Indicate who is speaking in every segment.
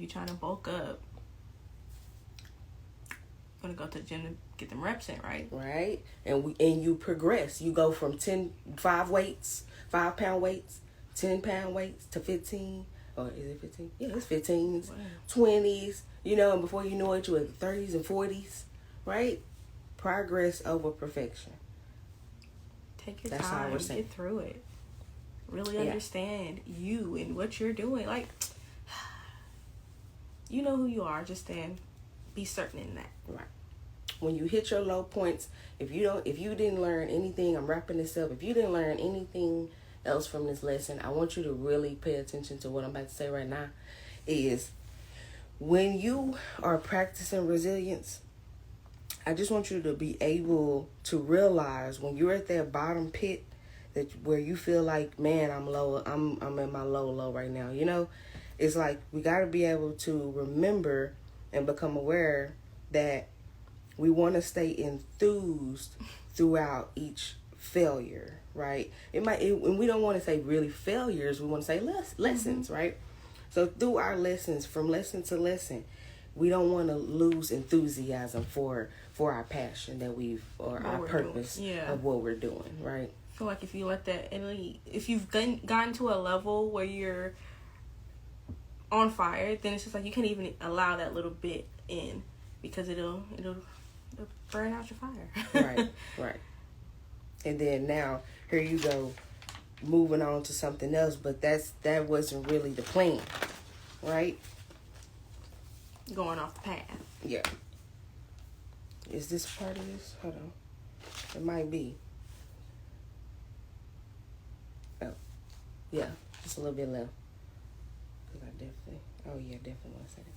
Speaker 1: you're trying to bulk up, you're going to go to the gym to get them reps in, right?
Speaker 2: Right. And you progress. You go from 5 pound weights, 10 pound weights to 15. Or is it 15? Yeah, it's 15s, wow. 20s, and before you know it, you're at 30s and 40s, right? Progress over perfection.
Speaker 1: Take your time, get through it. Really understand you and what you're doing. Like, you know who you are, just then be certain in that.
Speaker 2: Right. When you hit your low points, if you didn't learn anything, I'm wrapping this up, if you didn't learn anything else from this lesson, I want you to really pay attention to what I'm about to say right now. Is when you are practicing resilience, I just want you to be able to realize when you're at that bottom pit, that where you feel like, man, I'm low, I'm in my low right now. It's like we got to be able to remember and become aware that we want to stay enthused throughout each failure, right? And we don't want to say really failures. We want to say lessons, right? So through our lessons, from lesson to lesson, we don't want to lose enthusiasm for our passion that or our purpose of what we're doing, right?
Speaker 1: I feel like if you let that, if you've gotten to a level where you're on fire, then it's just like you can't even allow that little bit in, because it'll burn out your fire.
Speaker 2: Right. And then now, here you go, moving on to something else, but that wasn't really the plan, right?
Speaker 1: Going off the path.
Speaker 2: Yeah. Is this part of this? Hold on. It might be. Oh. Yeah, just a little bit left. Because definitely 1 second.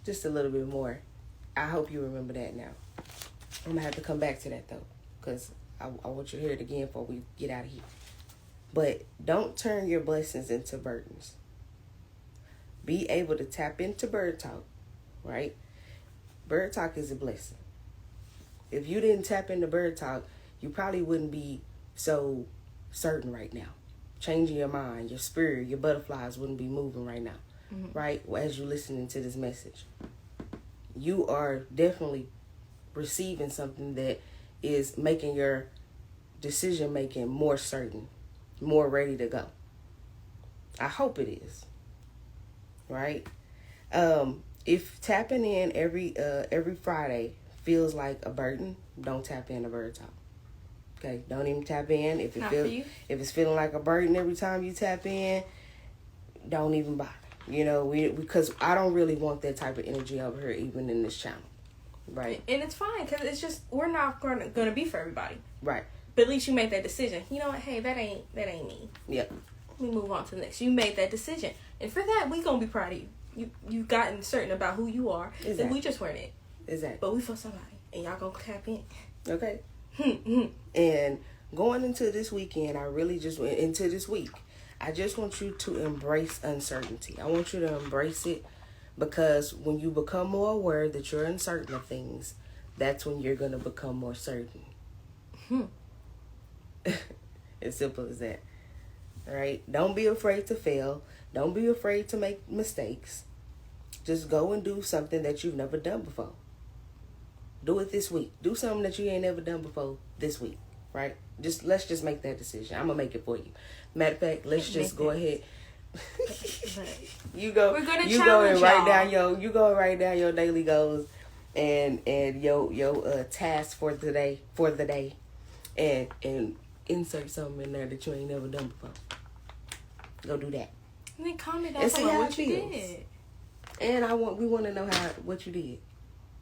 Speaker 2: Just a little bit more. I hope you remember that now. I'm going to have to come back to that, though, because I want you to hear it again before we get out of here. But don't turn your blessings into burdens. Be able to tap into BYRD Talk, right? BYRD Talk is a blessing. If you didn't tap into BYRD Talk, you probably wouldn't be so certain right now. Changing your mind, your spirit, your butterflies wouldn't be moving right now, right? As you're listening to this message. You are definitely receiving something that is making your decision making more certain, more ready to go. I hope it is. Right? If tapping in every Friday feels like a burden, don't tap in to BYRD Talk. Okay, don't even tap in. If it's feeling like a burden every time you tap in, don't even bother. Because I don't really want that type of energy over here, even in this channel. Right.
Speaker 1: And it's fine, because it's just, we're not going to be for everybody.
Speaker 2: Right.
Speaker 1: But at least you made that decision. You know what? Hey, that ain't me.
Speaker 2: Yep.
Speaker 1: Let me move on to the next. You made that decision. And for that, we going to be proud of you. You've gotten certain about who you are. Exactly. And we just weren't it.
Speaker 2: Exactly.
Speaker 1: But we for somebody. And y'all going to tap in.
Speaker 2: Okay. And going into this weekend, into this week, I just want you to embrace uncertainty. I want you to embrace it, because when you become more aware that you're uncertain of things, that's when you're going to become more certain. As simple as that. All right? Don't be afraid to fail. Don't be afraid to make mistakes. Just go and do something that you've never done before. Do it this week. Do something that you ain't never done before this week. Right? Let's just make that decision. I'm gonna make it for you. Matter of fact, let's just go ahead. You go and write down your daily goals and your tasks for the day, and insert something in there that you ain't never done before. Go do that.
Speaker 1: And then comment down below what you did.
Speaker 2: And we want to know what you did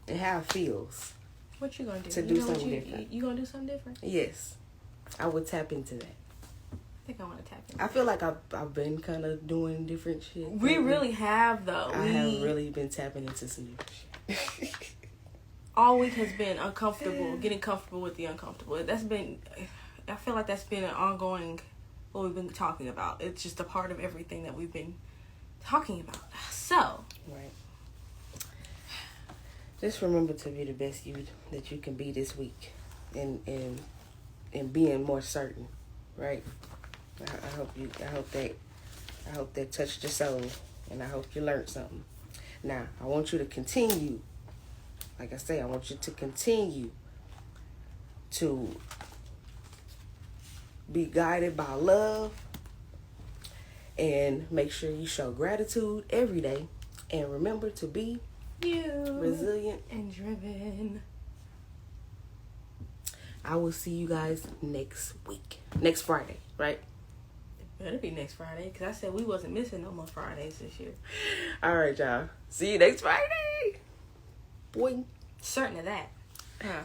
Speaker 2: and how it feels.
Speaker 1: What you gonna do?
Speaker 2: To do something different.
Speaker 1: You gonna do something different?
Speaker 2: Yes, I would tap into that.
Speaker 1: I think I want to tap into.
Speaker 2: I feel like I've been kind of doing different shit.
Speaker 1: We really have, though.
Speaker 2: I have really been tapping into some different shit.
Speaker 1: All week has been uncomfortable, getting comfortable with the uncomfortable. I feel like that's been an ongoing, what we've been talking about. It's just a part of everything that we've been talking about. So.
Speaker 2: Right. Just remember to be the best you that you can be this week, and being more certain, right? I hope that touched your soul And I hope you learned something. Now, I want you to continue. Like I say, I want you to continue to be guided by love. And make sure you show gratitude every day. And remember to be resilient
Speaker 1: and driven.
Speaker 2: I will see you guys next week. Next Friday, right?
Speaker 1: It better be next Friday, because I said we wasn't missing no more Fridays this year.
Speaker 2: All right, y'all. See you next Friday. Boy.
Speaker 1: Certain of that.
Speaker 2: Huh.